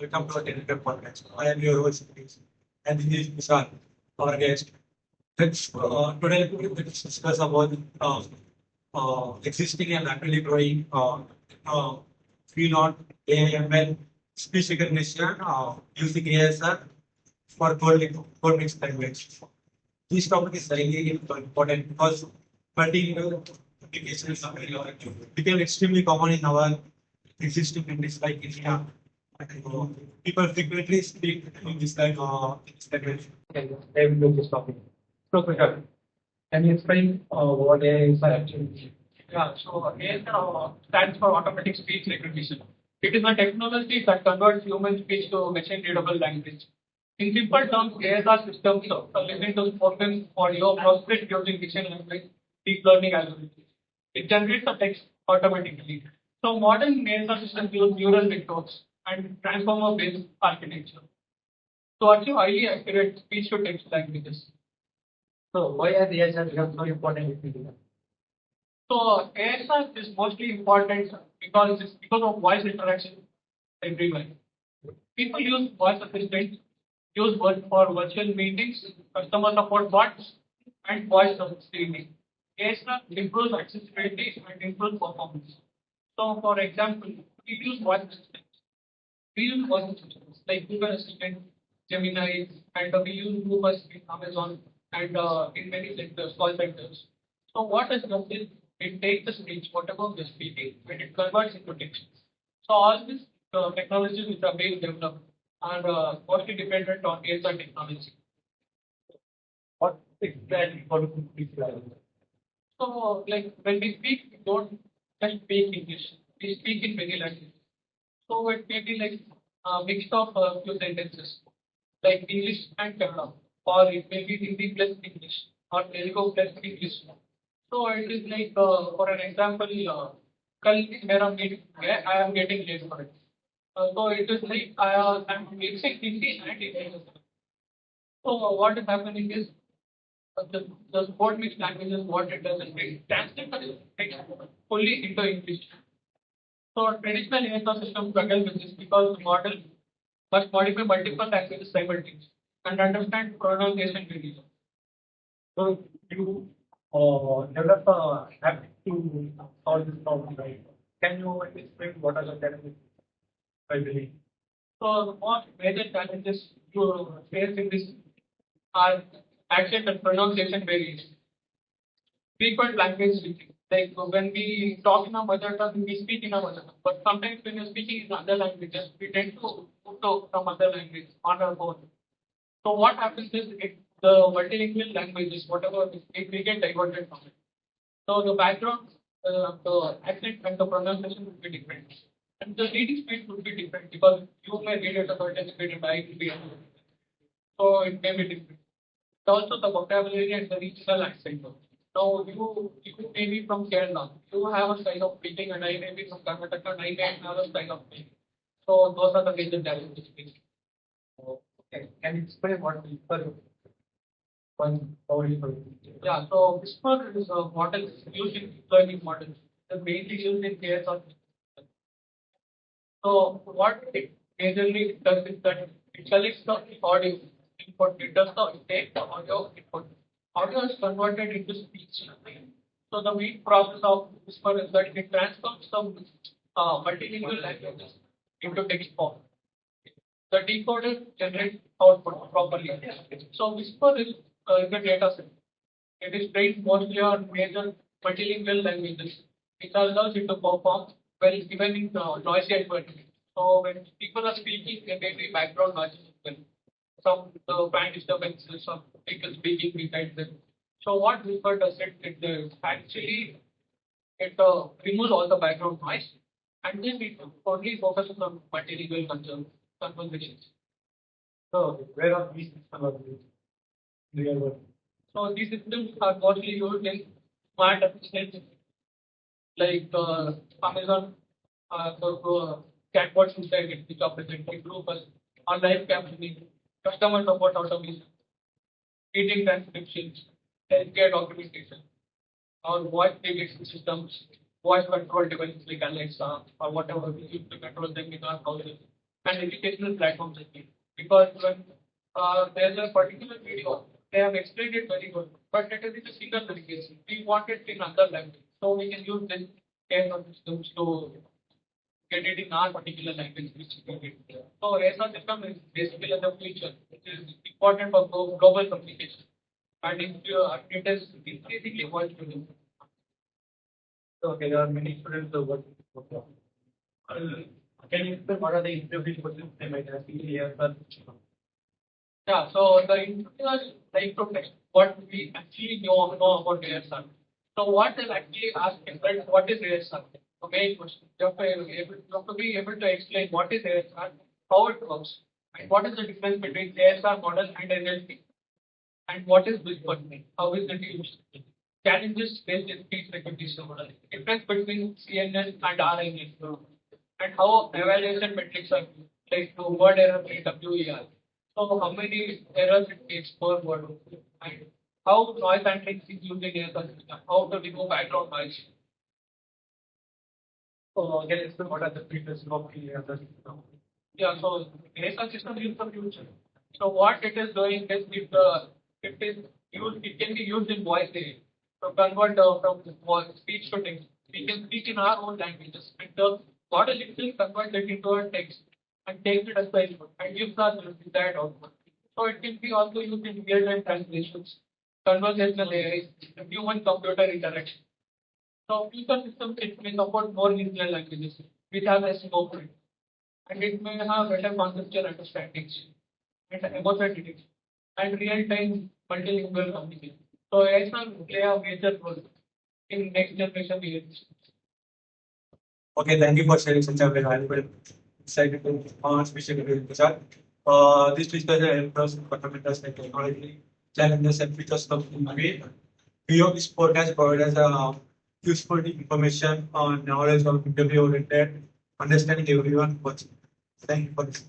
Welcome to our technical podcast. I am your host, and this is Vishal, our guest. Today we will discuss about existing and rapidly growing field on AML speech recognition using ASR for code mixed language. This topic is really important because multilingual applications became extremely common in our existing countries like India. People frequently speak in this language. Okay, I will do this topic. So, Kushal, can you explain what AI is actually? Yeah, so AI stands for automatic speech recognition. It is a technology that converts human speech to machine readable language. In simple terms, ASR systems listen to spoken audio processed using vision language deep learning algorithms. It generates the text automatically. So modern ASR systems use neural networks and transformer-based architecture to achieve highly accurate speech-to-text languages. So, why are the ASR become so important in India? So ASR is mostly important because of voice interaction everywhere. People use voice assistants, use word for virtual meetings, customer support bots, and voice streaming. ASR improves accessibility and improves performance. So, for example, we use voice assistants. We use voice assistants like Google Assistant, Gemini, and we use Google in Amazon and in many sectors, call centers. So what it does is it takes the speech, whatever we're speaking, and it converts into text. So all these technologies which are being developed are mostly dependent on AI technology. What exactly please So like when we speak, we don't just speak English. We speak in many languages. So it may be like a mix of a few sentences, like English and Kannada, or it may be Hindi plus English, or Telugu plus English. So it is like, for an example, कल मेरा meeting है, I am getting late for it. So it is like I'm mixing Hindi and English. So what is happening is the sport mixed languages, what it does is it translates the text fully into English. So traditional ASR systems struggle with this because the model must modify multiple languages simultaneously and understand pronunciation very well. So you develop a app to solve this problem, right? Can you explain what are the challenges? I believe. So the most major challenges you face in this are accent and pronunciation variation. Frequent language switching. Like when we talk in our mother tongue, we speak in our mother tongue. But sometimes when you're speaking in other languages, we tend to move to some other language on our own. So what happens is the multilingual languages, whatever we speak, we get diverted from it. So the background, the accent and the pronunciation would be different. And the reading speed would be different because you may read at a certain speed and I will be at a certain speed. So it may be different. Also the vocabulary and the regional accent. Now you may be from Kerala. You have a style of speaking and I may be from Karnataka and I may have a style of speaking. So those are the major challenges. Okay. Can you explain what whisper one how you Yeah, so Whisper is a model used in deep learning models. It's mainly used in case of. So what it majorly does is that it collects the audio input. It does the take the audio input. Audio is converted into speech. So the main process of Whisper is that it transforms some multilingual languages into text form. The decoder generates output properly. So Whisper is a data set. It is trained mostly on major multilingual languages, which allows it to perform well even in noisy environment. So when people are speaking, there may be background noises as well. Some fan disturbances, some people speaking beside them. So what Whisper does it actually removes all the background noise and then it only focuses on multilingual conversations. So where are these systems are used in real world? So these systems are mostly used in smart assistants like Amazon, chatbots inside it, which are present in Drupal, or live captioning, customer support automation, meeting transcriptions, healthcare documentation, or voice prediction systems, voice control devices like Alexa, or whatever we use to control them in our houses, and educational platforms as well. Because when there's a particular video, they have explained it very good, but it is in a single language. We want it in another language, so we can use this kind of systems to get it in our particular language, which we get. So ASR system is basically the future, which is important for global communication, and it is increasingly what to do. Okay, there are many students who work. Can you explain what are the interview questions they might ask here? Yeah, so the interviewers like to test what we actually know about ASR. So what they'll actually ask is that what is ASR? The main question. You have to be able to explain what is ASR, how it works, and what is the difference between ASR model and NLP, and what is Whisper, how is it used? Challenges faced in speech recognition model, difference between CNN and RNN, and how evaluation metrics are used, like to word error rate WER. So how many errors it takes per word, and how noise handling is used in ASR system, how to remove background noise. So can you explain what are the features of the other system? Yeah, so ASR system is the future. So what it is doing is it is used, it can be used in voice AI to convert from speech to text. We can speak in our own languages, and the model itself converts it into a text and takes it as the input and gives us the desired output. So it can be also used in real-time translations, conversational AI, and human-computer interaction. So future systems it may support more regional languages which have less scope, and it may have better conceptual understandings and emotional detection and real-time multilingual communication. So ASR will play a major role in next generation AI. Okay, thank you for sharing such a very valuable insight into special Richard. This discussion helped us fundamentals like technology, challenges and features of the We hope this podcast provides useful information on knowledge of interview oriented, understanding everyone watching. Thank you for this.